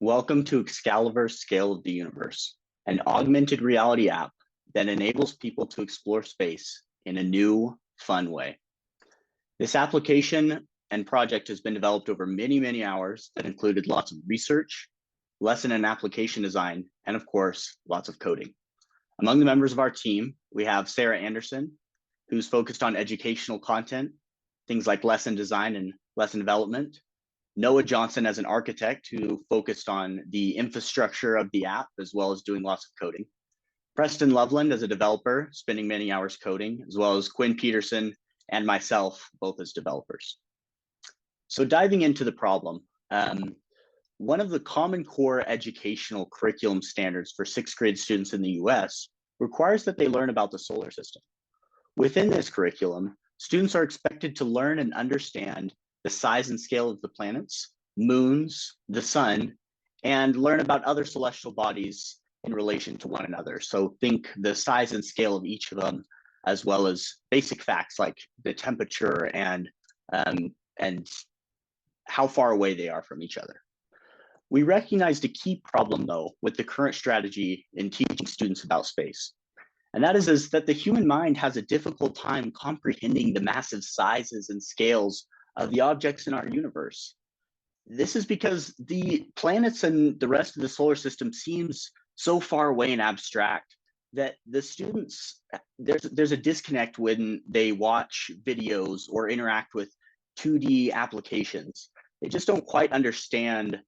Welcome to Excaliverse Scale of the Universe, an augmented reality app that enables people to explore space in a new, fun way. This application and project has been developed over many, many hours that included lots of research, lesson and application design, and of course, lots of coding. Among the members of our team, we have Sarah Anderson, who's focused on educational content, things like lesson design and lesson development. Noah Johnson as an architect who focused on the infrastructure of the app as well as doing lots of coding. Preston Loveland as a developer, spending many hours coding, as well as Quinn Peterson and myself, both as developers. So diving into the problem, one of the Common Core educational curriculum standards for sixth grade students in the US requires that they learn about the solar system. Within this curriculum, students are expected to learn and understand the size and scale of the planets, moons, the sun, and learn about other celestial bodies in relation to one another. So think the size and scale of each of them, as well as basic facts like the temperature and how far away they are from each other. We recognized a key problem, though, with the current strategy in teaching students about space. And that is that the human mind has a difficult time comprehending the massive sizes and scales of the objects in our universe. This is because the planets and the rest of the solar system seems so far away and abstract that the students, there's a disconnect when they watch videos or interact with 2D applications. They just don't quite understand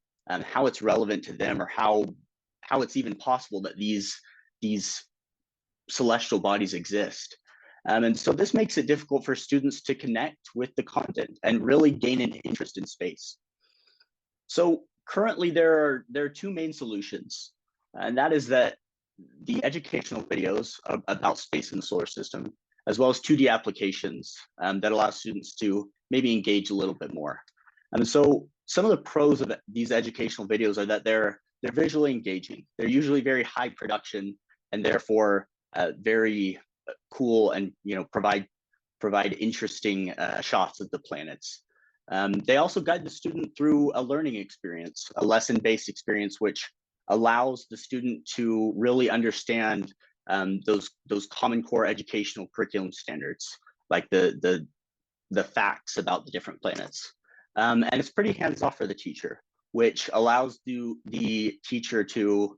how it's relevant to them, or how it's even possible that these celestial bodies exist. And so this makes it difficult for students to connect with the content and really gain an interest in space. So currently there are two main solutions, and that is that the educational videos about space in the solar system, as well as 2D applications that allow students to maybe engage a little bit more. And so some of the pros of these educational videos are that they're visually engaging. They're usually very high production and therefore very cool, and provide interesting shots of the planets. They also guide the student through a learning experience, a lesson-based experience, which allows the student to really understand those Common Core educational curriculum standards, like the facts about the different planets. And it's pretty hands-off for the teacher, which allows the teacher to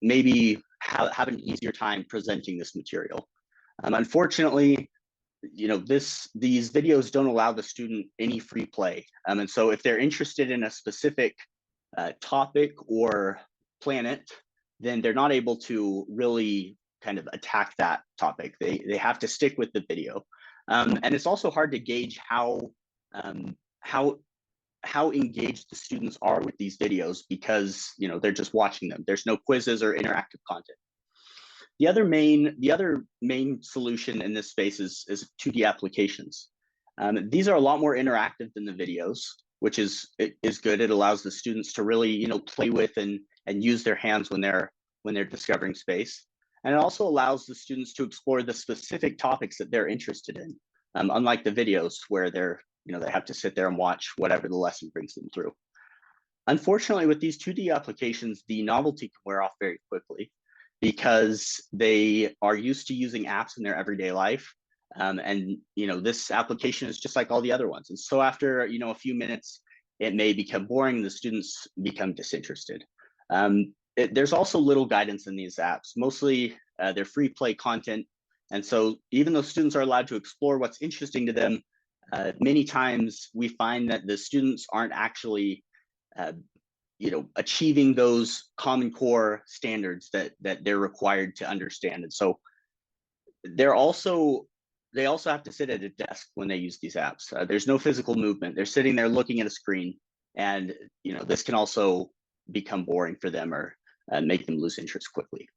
maybe have an easier time presenting this material. Unfortunately, these videos don't allow the student any free play. And so if they're interested in a specific topic or planet, then they're not able to really kind of attack that topic. They have to stick with the video. And it's also hard to gauge how engaged the students are with these videos, because they're just watching them. There's no quizzes or interactive content. The other main solution in this space is 2D applications. These are a lot more interactive than the videos, which is good. It allows the students to really play with and use their hands when they're discovering space. And it also allows the students to explore the specific topics that they're interested in, unlike the videos where they have to sit there and watch whatever the lesson brings them through. Unfortunately, with these 2D applications, the novelty can wear off very quickly, because they are used to using apps in their everyday life. And this application is just like all the other ones. And so after a few minutes, it may become boring. The students become disinterested. There's also little guidance in these apps. Mostly they're free play content. And so even though students are allowed to explore what's interesting to them, many times we find that the students aren't actually achieving those Common Core standards that they're required to understand. And so they also have to sit at a desk when they use these apps. There's no physical movement. They're sitting there looking at a screen, and this can also become boring for them, or make them lose interest quickly.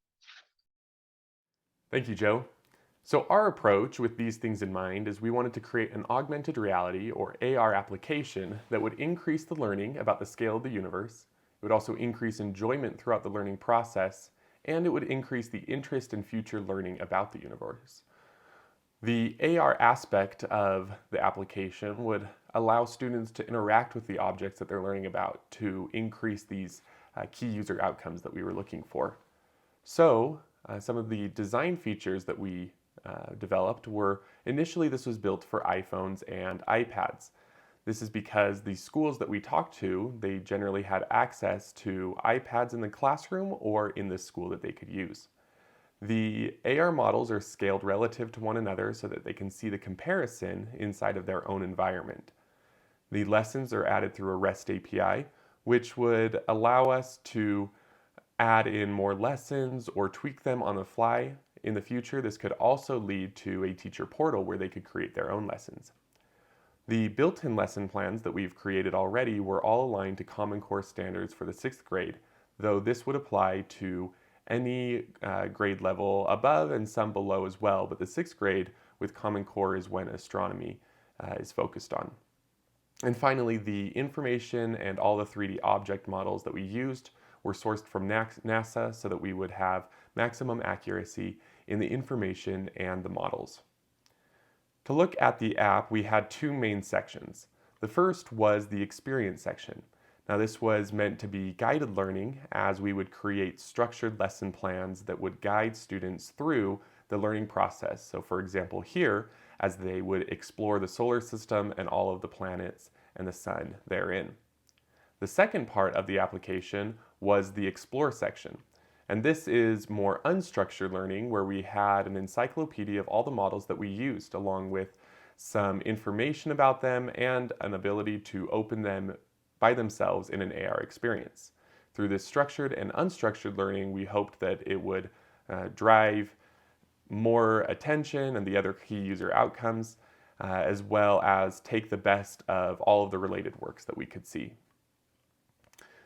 Thank you, Joe. So our approach with these things in mind is we wanted to create an augmented reality or AR application that would increase the learning about the scale of the universe. It would also increase enjoyment throughout the learning process, and it would increase the interest in future learning about the universe. The AR aspect of the application would allow students to interact with the objects that they're learning about to increase these key user outcomes that we were looking for. So some of the design features that we developed were, initially this was built for iPhones and iPads. This is because the schools that we talked to, they generally had access to iPads in the classroom or in the school that they could use. The AR models are scaled relative to one another so that they can see the comparison inside of their own environment. The lessons are added through a REST API, which would allow us to add in more lessons or tweak them on the fly. In the future, this could also lead to a teacher portal where they could create their own lessons. The built-in lesson plans that we've created already were all aligned to Common Core standards for the 6th grade, though this would apply to any grade level above and some below as well, but the 6th grade with Common Core is when astronomy is focused on. And finally, the information and all the 3D object models that we used were sourced from NASA so that we would have maximum accuracy in the information and the models. To look at the app, we had two main sections. The first was the experience section. Now this was meant to be guided learning, as we would create structured lesson plans that would guide students through the learning process. So for example here, as they would explore the solar system and all of the planets and the sun therein. The second part of the application was the explore section. And this is more unstructured learning, where we had an encyclopedia of all the models that we used, along with some information about them and an ability to open them by themselves in an AR experience. Through this structured and unstructured learning, we hoped that it would drive more attention and the other key user outcomes, as well as take the best of all of the related works that we could see.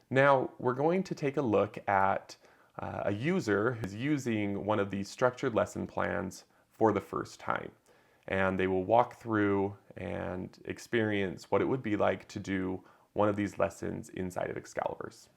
Now, we're going to take a look at a user who's using one of these structured lesson plans for the first time. And they will walk through and experience what it would be like to do one of these lessons inside of Excaliverse.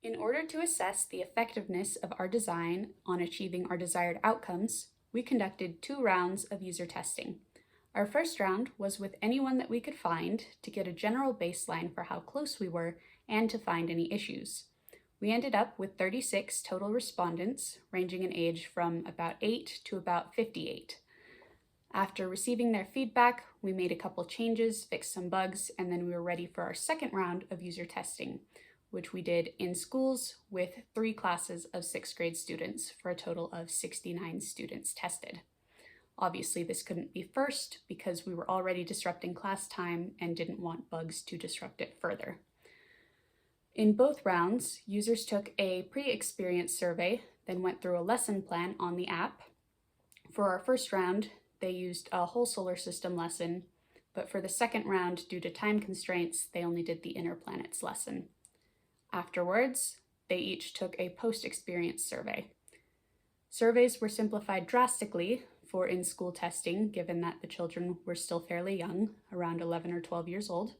In order to assess the effectiveness of our design on achieving our desired outcomes, we conducted 2 rounds of user testing. Our first round was with anyone that we could find to get a general baseline for how close we were and to find any issues. We ended up with 36 total respondents, ranging in age from about 8 to about 58. After receiving their feedback, we made a couple changes, fixed some bugs, and then we were ready for our second round of user testing, which we did in schools with 3 classes of 6th grade students for a total of 69 students tested. Obviously, this couldn't be first because we were already disrupting class time and didn't want bugs to disrupt it further. In both rounds, users took a pre-experience survey, then went through a lesson plan on the app. For our first round, they used a whole solar system lesson, but for the second round, due to time constraints, they only did the inner planets lesson. Afterwards, they each took a post-experience survey. Surveys were simplified drastically for in-school testing, given that the children were still fairly young, around 11 or 12 years old.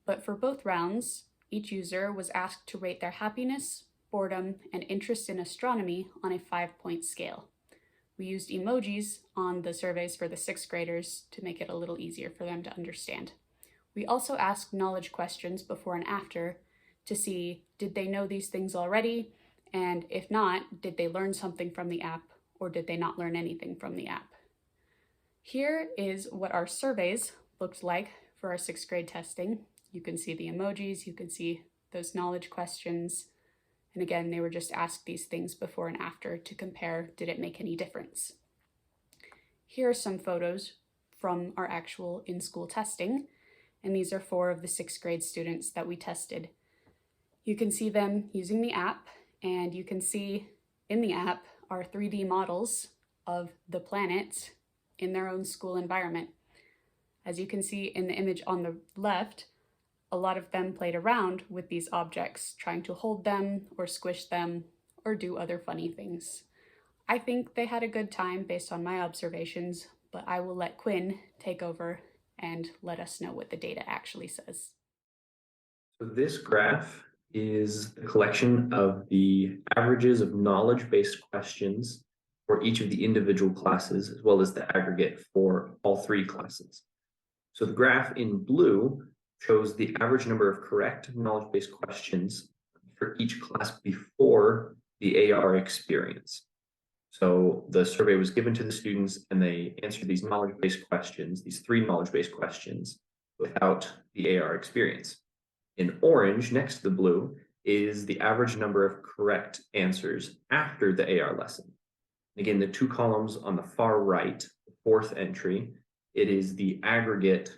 But for both rounds, each user was asked to rate their happiness, boredom, and interest in astronomy on a 5-point scale. We used emojis on the surveys for the 6th graders to make it a little easier for them to understand. We also asked knowledge questions before and after to see, did they know these things already? And if not, did they learn something from the app, or did they not learn anything from the app? Here is what our surveys looked like for our 6th grade testing. You can see the emojis, you can see those knowledge questions. And again, they were just asked these things before and after to compare, did it make any difference? Here are some photos from our actual in-school testing, and these are 4 of the 6th grade students that we tested. You can see them using the app, and you can see in the app are 3D models of the planets in their own school environment. As you can see in the image on the left, a lot of them played around with these objects, trying to hold them or squish them or do other funny things. I think they had a good time based on my observations, but I will let Quinn take over and let us know what the data actually says. So this graph is the collection of the averages of knowledge-based questions for each of the individual classes, as well as the aggregate for all 3 classes. So the graph in blue shows the average number of correct knowledge-based questions for each class before the AR experience. So the survey was given to the students and they answered these knowledge-based questions, these 3 knowledge-based questions, without the AR experience. In orange, next to the blue, is the average number of correct answers after the AR lesson. Again, the 2 columns on the far right, the 4th entry, it is the aggregate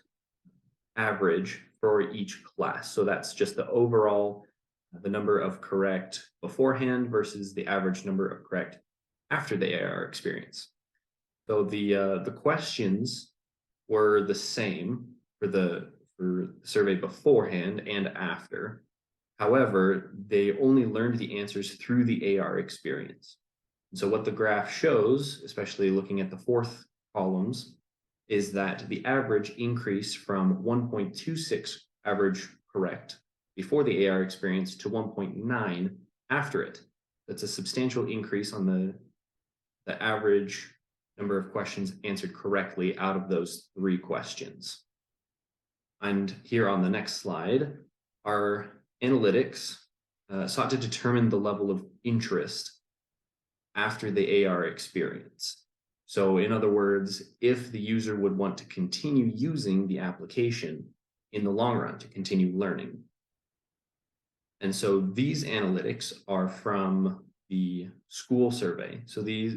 average for each class. So that's just the overall, the number of correct beforehand versus the average number of correct after the AR experience. So the questions were the same for the survey beforehand and after. However, they only learned the answers through the AR experience. And so what the graph shows, especially looking at the 4th columns, is that the average increased from 1.26 average correct before the AR experience to 1.9 after it. That's a substantial increase on the average number of questions answered correctly out of those 3 questions. And here on the next slide, our analytics sought to determine the level of interest after the AR experience. So in other words, if the user would want to continue using the application in the long run to continue learning. And so these analytics are from the school survey. So these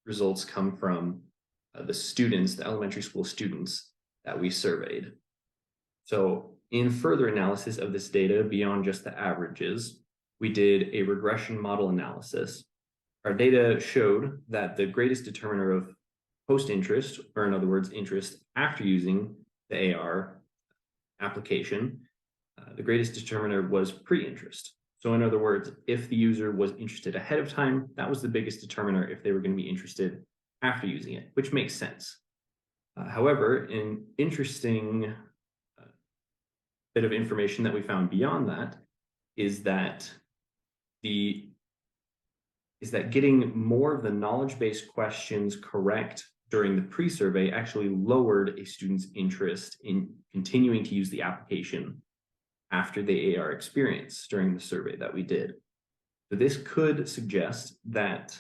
results come from the students, the elementary school students that we surveyed. So in further analysis of this data beyond just the averages, we did a regression model analysis. Our data showed that the greatest determiner of post-interest, or in other words, interest after using the AR application, the greatest determiner was pre-interest. So in other words, if the user was interested ahead of time, that was the biggest determiner if they were going to be interested after using it, which makes sense. However, an interesting bit of information that we found beyond that is that getting more of the knowledge-based questions correct during the pre-survey actually lowered a student's interest in continuing to use the application after the AR experience during the survey that we did. So this could suggest that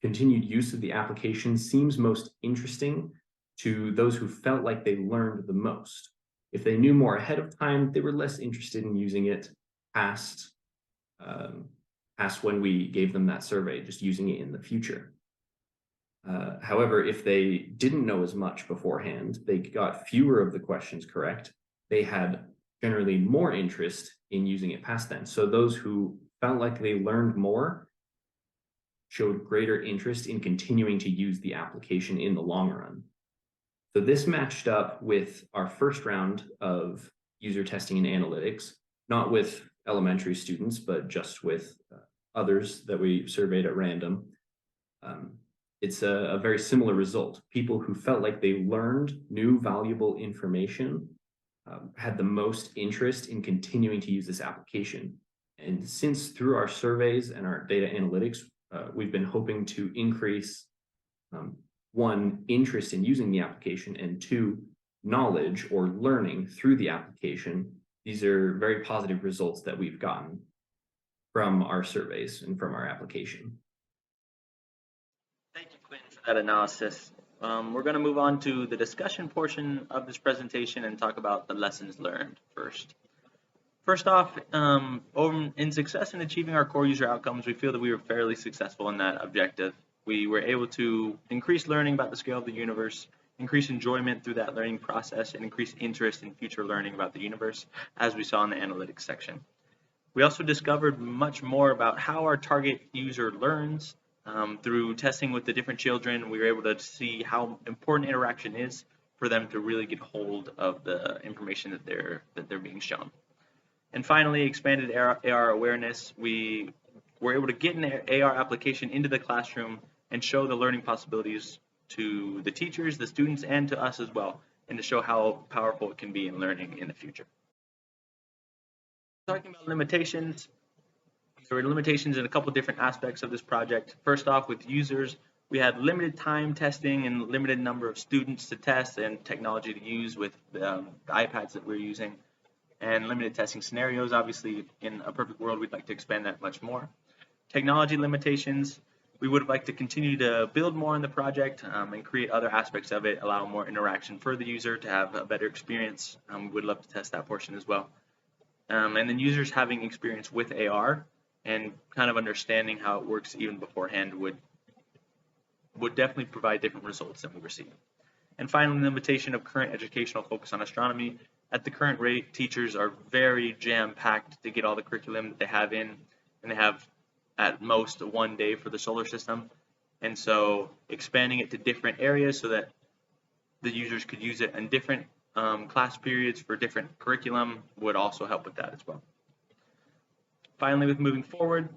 continued use of the application seems most interesting to those who felt like they learned the most. If they knew more ahead of time, they were less interested in using it past when we gave them that survey, just using it in the future. However, if they didn't know as much beforehand, they got fewer of the questions correct, they had generally more interest in using it past then. So those who felt like they learned more showed greater interest in continuing to use the application in the long run. So this matched up with our first round of user testing and analytics, not with elementary students, but just with others that we surveyed at random. It's a very similar result. People who felt like they learned new valuable information had the most interest in continuing to use this application. And since through our surveys and our data analytics, we've been hoping to increase one, interest in using the application, and two, knowledge or learning through the application. These are very positive results that we've gotten from our surveys and from our application. Thank you, Quinn, for that analysis. We're going to move on to the discussion portion of this presentation and talk about the lessons learned first. First off, in success in achieving our core user outcomes, we feel that we were fairly successful in that objective. We were able to increase learning about the scale of the universe, increase enjoyment through that learning process, and increase interest in future learning about the universe, as we saw in the analytics section. We also discovered much more about how our target user learns. Through testing with the different children, we were able to see how important interaction is for them to really get hold of the information that they're being shown. And finally, expanded AR awareness. We were able to get an AR application into the classroom and show the learning possibilities to the teachers, the students, and to us as well, and to show how powerful it can be in learning in the future. Talking about limitations, there were limitations in a couple different aspects of this project. First off, with users, we had limited time testing and limited number of students to test and technology to use with the iPads that we're using, and limited testing scenarios. Obviously, in a perfect world, we'd like to expand that much more. Technology limitations, we would like to continue to build more on the project and create other aspects of it, allow more interaction for the user to have a better experience. We would love to test that portion as well. And then users having experience with AR and kind of understanding how it works even beforehand would definitely provide different results than we were seeing. And finally, the limitation of current educational focus on astronomy. At the current rate, teachers are very jam-packed to get all the curriculum that they have in, and they have at most one day for the solar system. And so expanding it to different areas so that the users could use it in different class periods for different curriculum would also help with that as well. Finally, with moving forward,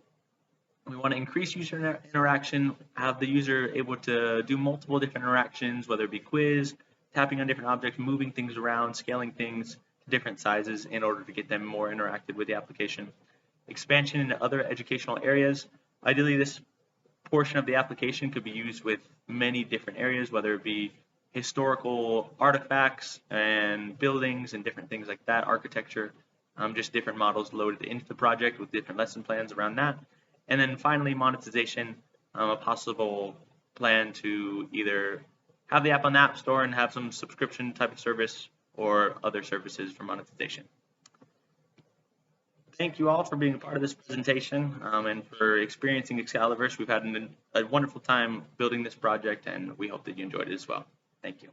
we want to increase user interaction, have the user able to do multiple different interactions, whether it be quiz, tapping on different objects, moving things around, scaling things to different sizes in order to get them more interactive with the application. Expansion into other educational areas. Ideally, this portion of the application could be used with many different areas, whether it be historical artifacts and buildings and different things like that, architecture, just different models loaded into the project with different lesson plans around that. And then finally, monetization, a possible plan to either have the app on the App Store and have some subscription type of service or other services for monetization. Thank you all for being a part of this presentation and for experiencing Excaliverse. We've had a wonderful time building this project, and we hope that you enjoyed it as well. Thank you.